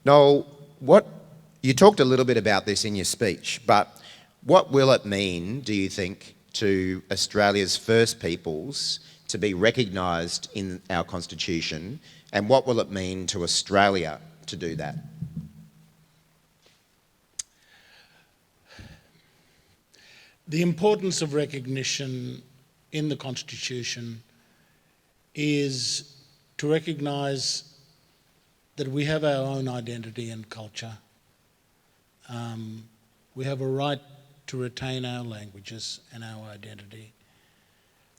Noel, you talked a little bit about this in your speech, but what will it mean, do you think, to Australia's First Peoples to be recognised in our Constitution, and what will it mean to Australia to do that? The importance of recognition in the Constitution is to recognise that we have our own identity and culture. We have a right to retain our languages and our identity.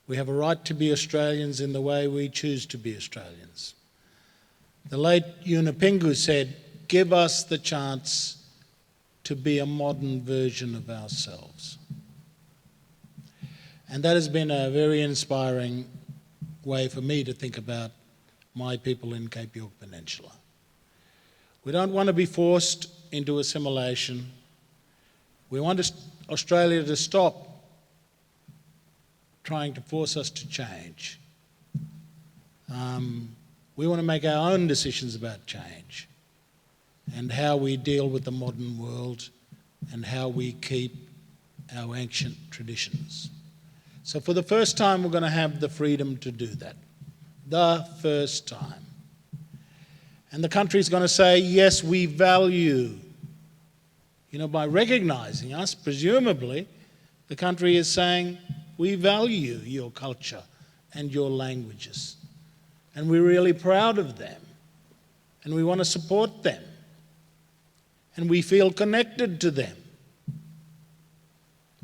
We have a right to be Australians in the way we choose to be Australians. The late Yunupingu said, "Give us the chance to be a modern version of ourselves." And that has been a very inspiring way for me to think about my people in Cape York Peninsula. We don't want to be forced into assimilation. We want Australia to stop trying to force us to change. We want to make our own decisions about change and how we deal with the modern world and how we keep our ancient traditions. So for the first time, we're going to have the freedom to do that. The first time. And the country's going to say, yes, we value. By recognising us, presumably, the country is saying, we value your culture and your languages. And we're really proud of them. And we want to support them. And we feel connected to them.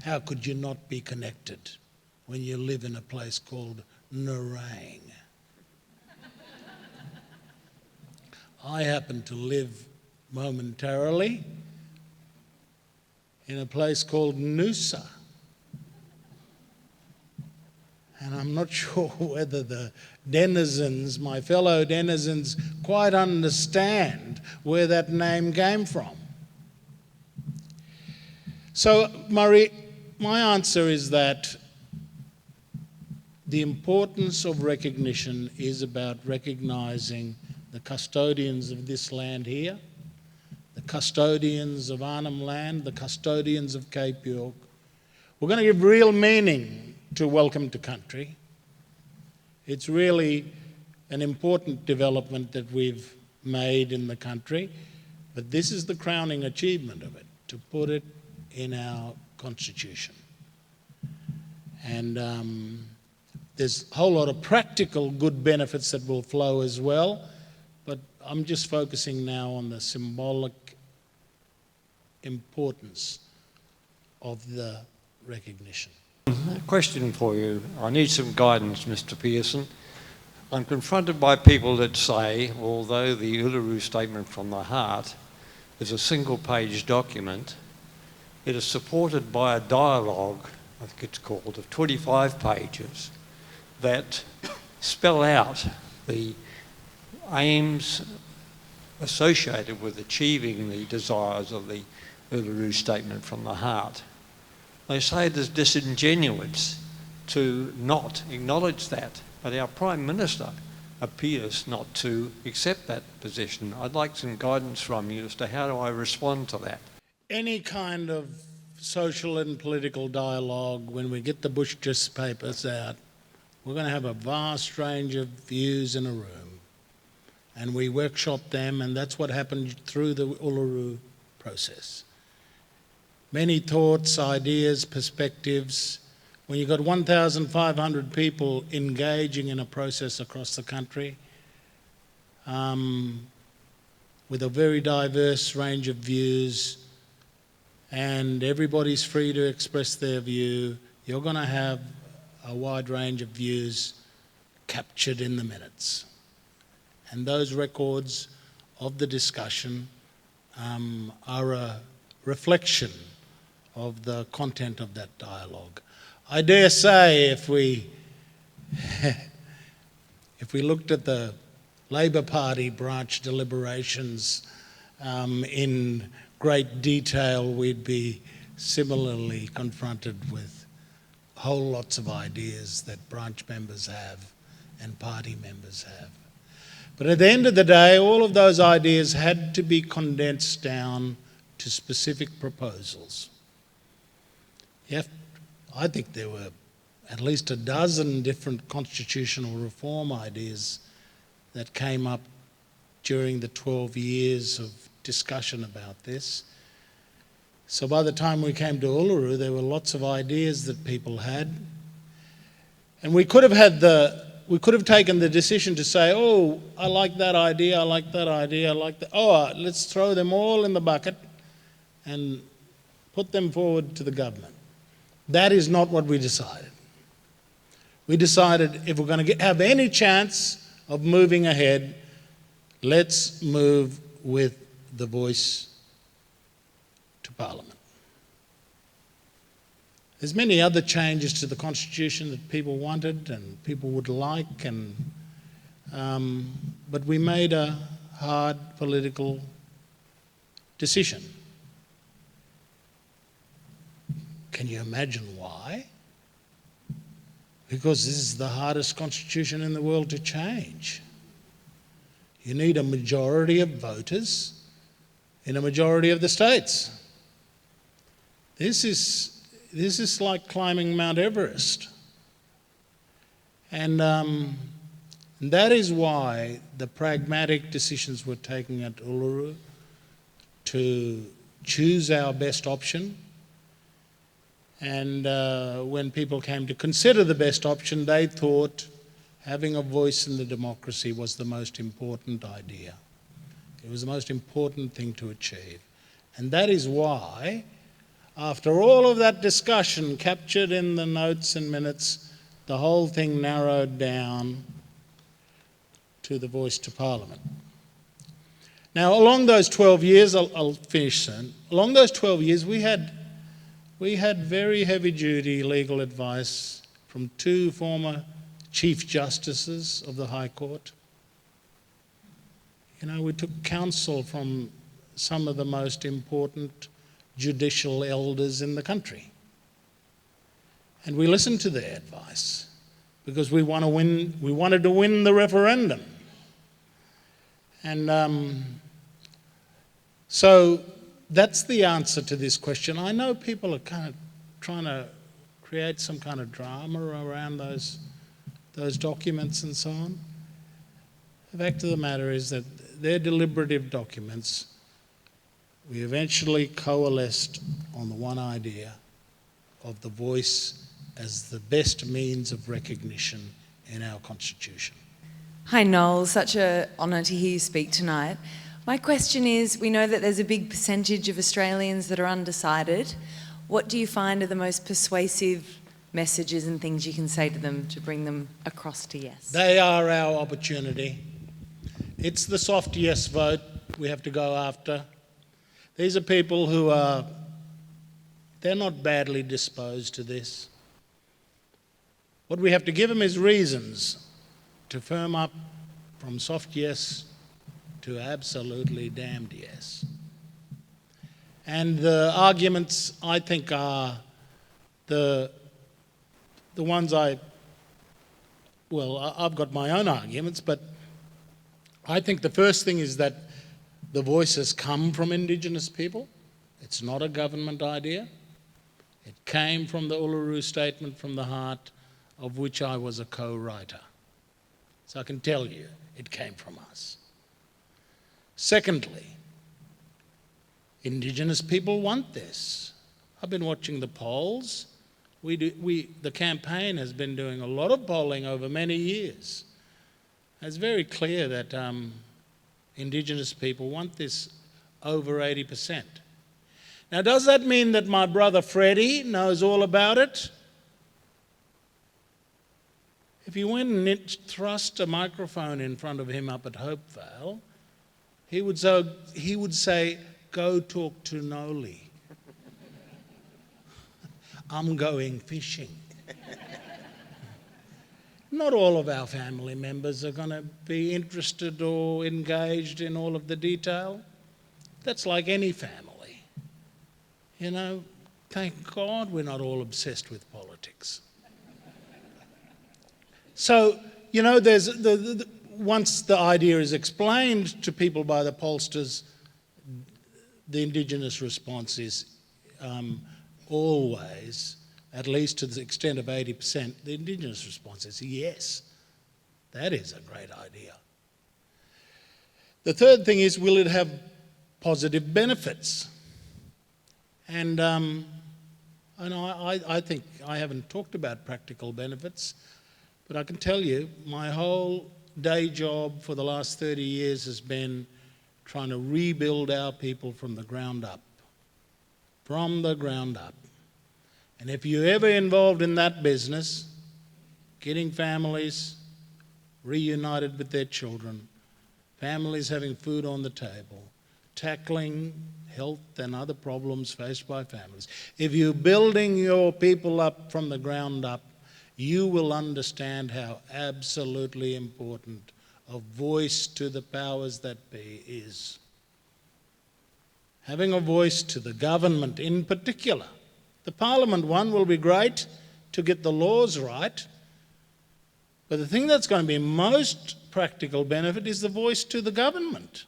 How could you not be connected when you live in a place called Nerang? I happen to live momentarily in a place called Noosa. And I'm not sure whether the denizens, my fellow denizens, quite understand where that name came from. So, Murray, my answer is that the importance of recognition is about recognising the custodians of this land here, the custodians of Arnhem Land, the custodians of Cape York. We're going to give real meaning to Welcome to Country. It's really an important development that we've made in the country, but this is the crowning achievement of it, to put it in our Constitution. And there's a whole lot of practical good benefits that will flow as well, but I'm just focusing now on the symbolic importance of the recognition. A question for you. I need some guidance, Mr. Pearson. I'm confronted by people that say, although the Uluru Statement from the Heart is a single-page document, it is supported by a dialogue, I think it's called, of 25 pages that spell out the aims associated with achieving the desires of the Uluru Statement from the Heart. They say it is disingenuous to not acknowledge that, but our Prime Minister appears not to accept that position. I'd like some guidance from you as to how do I respond to that. Any kind of social and political dialogue, when we get the Bush-Gist papers out, we're going to have a vast range of views in a room. And we workshop them, and that's what happened through the Uluru process. Many thoughts, ideas, perspectives. When you've got 1,500 people engaging in a process across the country, with a very diverse range of views, and everybody's free to express their view, you're going to have a wide range of views captured in the minutes. And those records of the discussion are a reflection of the content of that dialogue. I dare say if we looked at the Labor Party branch deliberations in great detail, we'd be similarly confronted with whole lots of ideas that branch members have and party members have. But at the end of the day, all of those ideas had to be condensed down to specific proposals. I think there were at least a dozen different constitutional reform ideas that came up during the 12 years of discussion about this. So by the time we came to Uluru, there were lots of ideas that people had. And we could have taken the decision to say, oh, I like that idea, I like that idea, I like that. Oh, let's throw them all in the bucket and put them forward to the government. That is not what we decided. We decided if we're going to have any chance of moving ahead, let's move with the voice to Parliament. There's many other changes to the Constitution that people wanted and people would like, but we made a hard political decision. Can you imagine why? Because this is the hardest constitution in the world to change. You need a majority of voters in a majority of the states. This is like climbing Mount Everest. And that is why the pragmatic decisions were taken at Uluru to choose our best option. And when people came to consider the best option, they thought having a voice in the democracy was the most important idea. It was the most important thing to achieve. And that is why, after all of that discussion captured in the notes and minutes, the whole thing narrowed down to the voice to Parliament. Now, along those 12 years, I'll finish soon. Along those 12 years, we had very heavy-duty legal advice from two former Chief Justices of the High Court. You know, we took counsel from some of the most important judicial elders in the country. And we listened to their advice because we wanted to win the referendum. And so that's the answer to this question. I know people are kind of trying to create some kind of drama around those documents and so on. The fact of the matter is that they're deliberative documents. We eventually coalesced on the one idea of the voice as the best means of recognition in our Constitution. Hi Noel, such an honour to hear you speak tonight. My question is, we know that there's a big percentage of Australians that are undecided. What do you find are the most persuasive messages and things you can say to them to bring them across to yes? They are our opportunity. It's the soft yes vote we have to go after. These are people who they're not badly disposed to this. What we have to give them is reasons to firm up from soft yes to absolutely damned yes. And the arguments, I think, are the ones I've got my own arguments, but I think the first thing is that the voices come from Indigenous people. It's not a government idea. It came from the Uluru Statement from the Heart, of which I was a co-writer. So I can tell you it came from us. Secondly, Indigenous people want this. I've been watching the polls. The campaign has been doing a lot of polling over many years. It's very clear that Indigenous people want this over 80%. Now, does that mean that my brother Freddie knows all about it? If you went and thrust a microphone in front of him up at Hopevale, he would say, go talk to Noel. I'm going fishing. Not all of our family members are going to be interested or engaged in all of the detail. That's like any family. You know, thank God we're not all obsessed with politics. So, you know, once the idea is explained to people by the pollsters, the Indigenous response is always, at least to the extent of 80%, the Indigenous response is yes, that is a great idea. The third thing is, will it have positive benefits? And I think I haven't talked about practical benefits, but I can tell you my whole day job for the last 30 years has been trying to rebuild our people from the ground up. From the ground up. And if you're ever involved in that business, getting families reunited with their children, families having food on the table, tackling health and other problems faced by families. If you're building your people up from the ground up, you will understand how absolutely important a voice to the powers that be is. Having a voice to the government in particular. The Parliament one will be great to get the laws right, but the thing that's going to be most practical benefit is the voice to the government.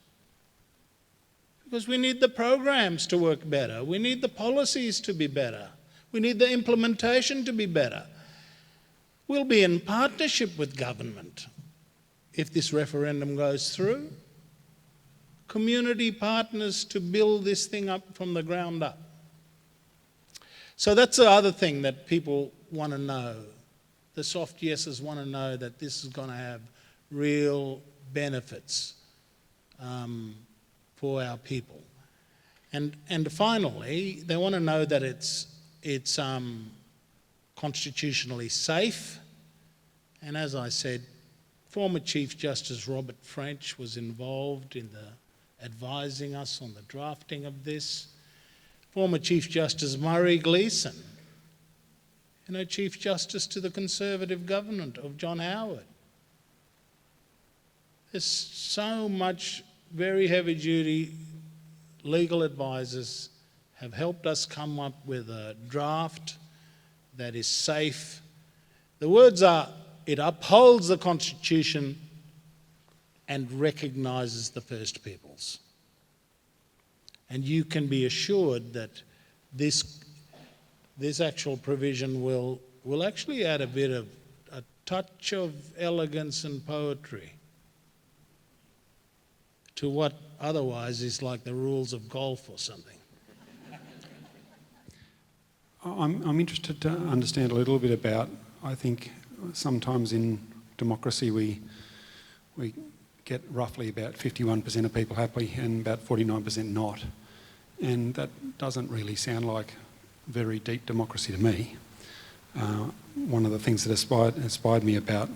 Because we need the programs to work better, we need the policies to be better, we need the implementation to be better. We'll be in partnership with government if this referendum goes through. Community partners to build this thing up from the ground up. So that's the other thing that people want to know. The soft yeses want to know that this is going to have real benefits for our people. And finally, they want to know that it's constitutionally safe. And as I said, former Chief Justice Robert French was involved in advising us on the drafting of this. Former Chief Justice Murray Gleeson, Chief Justice to the Conservative government of John Howard. There's so much very heavy-duty legal advisors have helped us come up with a draft that is safe. The words are, it upholds the Constitution and recognises the First Peoples. And you can be assured that this actual provision will actually add a touch of elegance and poetry to what otherwise is like the rules of golf or something. I'm interested to understand a little bit about, I think sometimes in democracy we get roughly about 51% of people happy and about 49% not. And that doesn't really sound like very deep democracy to me. One of the things that inspired me about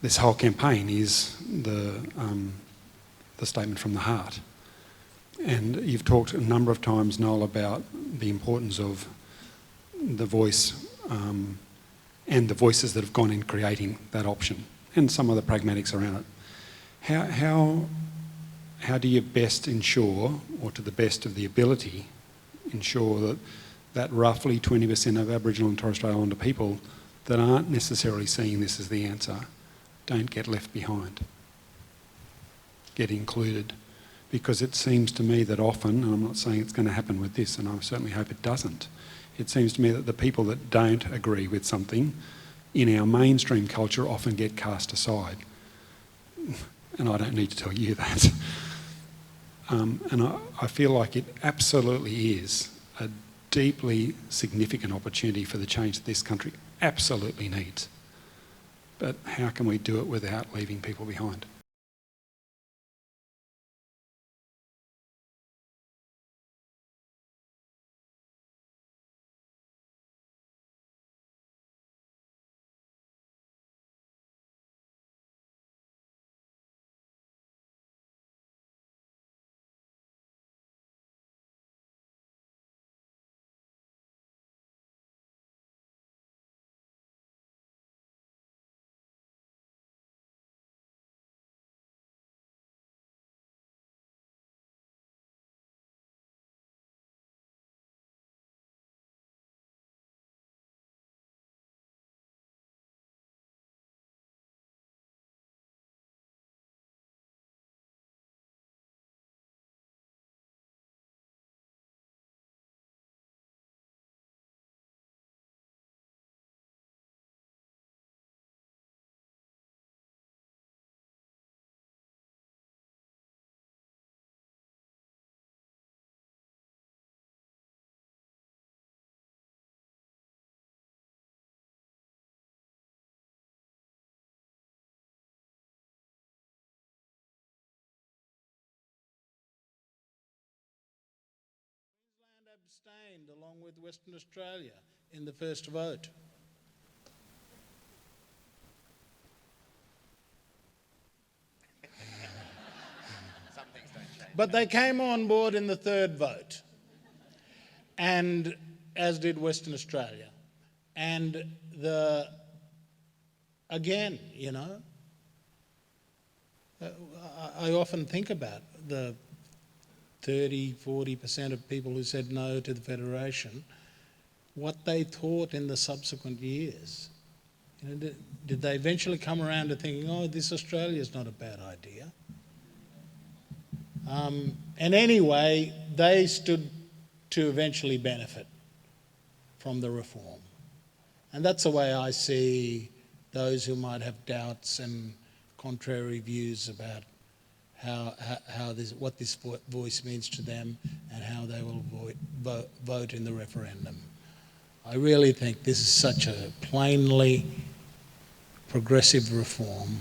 this whole campaign is the statement from the heart. And you've talked a number of times, Noel, about the importance of the voice and the voices that have gone in creating that option and some of the pragmatics around it. How do you best ensure, or to the best of the ability, ensure that roughly 20% of Aboriginal and Torres Strait Islander people that aren't necessarily seeing this as the answer don't get left behind, get included? Because it seems to me that often, and I'm not saying it's going to happen with this, and I certainly hope it doesn't, it seems to me that the people that don't agree with something in our mainstream culture often get cast aside. And I don't need to tell you that. And I feel like it absolutely is a deeply significant opportunity for the change that this country absolutely needs. But how can we do it without leaving people behind? abstained along with Western Australia in the first vote. Some things don't change. But they came on board in the third vote, and as did Western Australia. And again, you know, I often think about the 30-40% of people who said no to the Federation, what they thought in the subsequent years. You know, did they eventually come around to thinking, oh, this Australia is not a bad idea? And anyway, they stood to eventually benefit from the reform. And that's the way I see those who might have doubts and contrary views about what this voice means to them and how they will vote in the referendum. I really think this is such a plainly progressive reform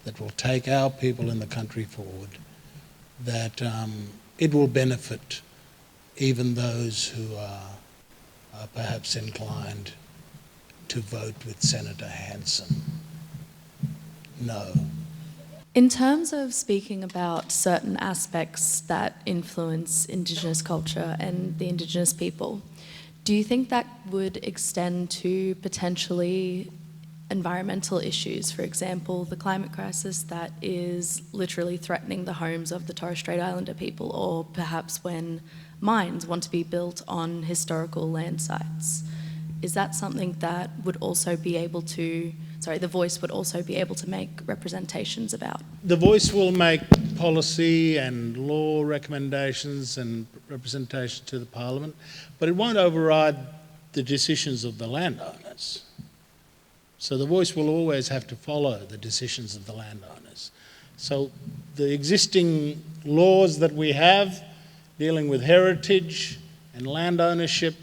that will take our people in the country forward, that it will benefit even those who are perhaps inclined to vote with Senator Hanson. No. In terms of speaking about certain aspects that influence Indigenous culture and the Indigenous people, do you think that would extend to potentially environmental issues? For example, the climate crisis that is literally threatening the homes of the Torres Strait Islander people, or perhaps when mines want to be built on historical land sites. Is that something that would also be able to, the voice would also be able to make representations about? The voice will make policy and law recommendations and representation to the Parliament, but it won't override the decisions of the landowners. So the voice will always have to follow the decisions of the landowners. So the existing laws that we have dealing with heritage and land ownership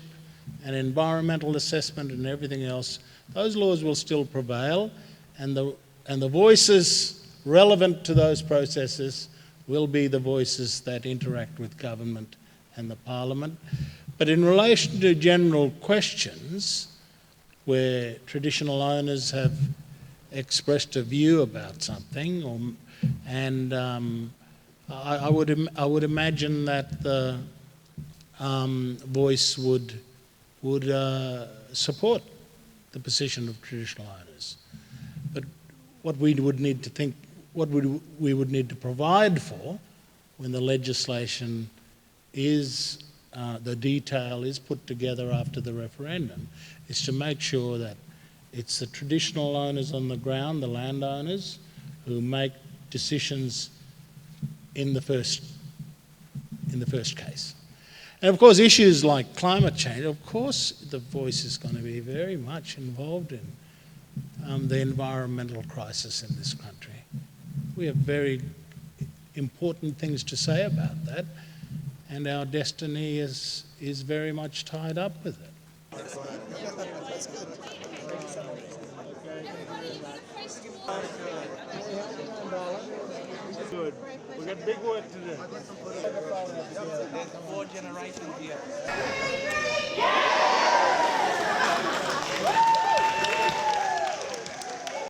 and environmental assessment and everything else, those laws will still prevail, and the voices relevant to those processes will be the voices that interact with government and the Parliament. But in relation to general questions where traditional owners have expressed a view about something, I would imagine that the voice would support the position of traditional owners. But what we would need to think, we would need to provide for when the legislation is, the detail is put together after the referendum, is to make sure that it's the traditional owners on the ground, the landowners, who make decisions in the first case. And of course, issues like climate change, of course the voice is going to be very much involved in the environmental crisis in this country. We have very important things to say about that, and our destiny is very much tied up with it. Good. We've got big work to do. There's 4 generations here.